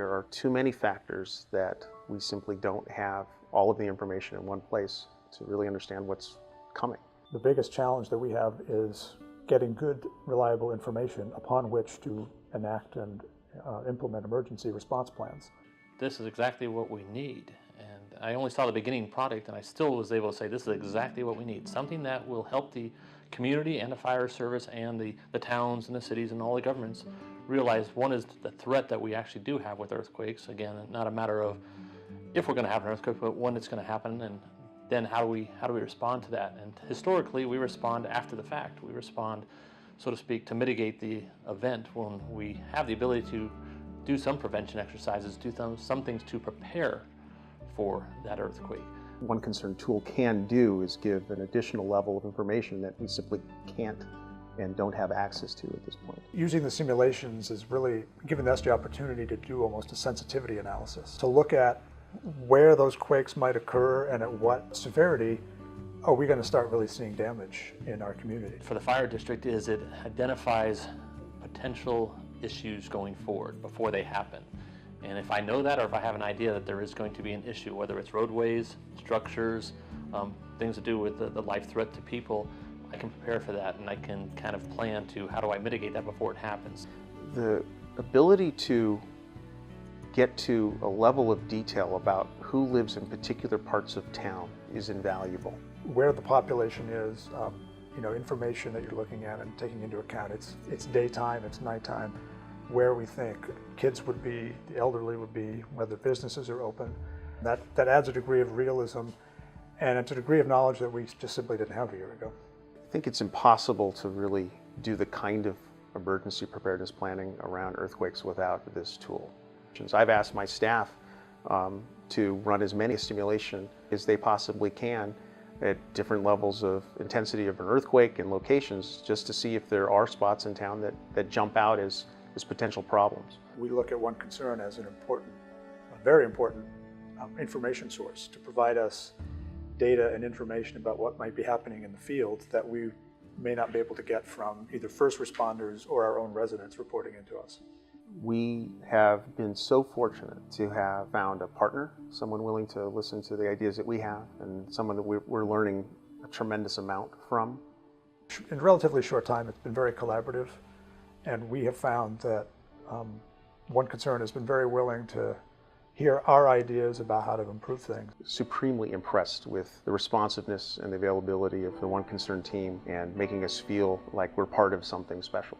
There are too many factors that we simply don't have all of the information in one place to really understand what's coming. The biggest challenge that we have is getting good, reliable information upon which to enact and implement emergency response plans. This is exactly what we need. And I only saw the beginning product, and I still was able to say this is exactly what we need. Something that will help the community and the fire service and the towns and the cities and all the governments realize, one is the threat that we actually do have with earthquakes. Again, not a matter of if we're going to have an earthquake, but when it's going to happen, and then how do we respond to that? And historically, we respond after the fact. We respond, so to speak, to mitigate the event when we have the ability to do some prevention exercises, do some things to prepare for that earthquake. One Concern tool can do is give an additional level of information that we simply can't and don't have access to at this point. Using the simulations is really giving us the opportunity to do almost a sensitivity analysis, to look at where those quakes might occur and at what severity are we going to start really seeing damage in our community. For the fire district, is it identifies potential issues going forward before they happen. And if I know that, or if I have an idea that there is going to be an issue, whether it's roadways, structures, things to do with the life threat to people, I can prepare for that, and I can kind of plan to how do I mitigate that before it happens. The ability to get to a level of detail about who lives in particular parts of town is invaluable. Where the population is, information that you're looking at and taking into account. It's daytime, it's nighttime, where we think kids would be, the elderly would be, whether businesses are open. That adds a degree of realism, and it's a degree of knowledge that we just simply didn't have a year ago. I think it's impossible to really do the kind of emergency preparedness planning around earthquakes without this tool. I've asked my staff to run as many simulation as they possibly can at different levels of intensity of an earthquake and locations, just to see if there are spots in town that jump out as potential problems. We look at One Concern as a very important information source to provide us data and information about what might be happening in the field that we may not be able to get from either first responders or our own residents reporting into us. We have been so fortunate to have found a partner, someone willing to listen to the ideas that we have, and someone that we're learning a tremendous amount from. In a relatively short time, it's been very collaborative, and we have found that One Concern has been very willing to hear our ideas about how to improve things. Supremely impressed with the responsiveness and the availability of the One Concern team and making us feel like we're part of something special.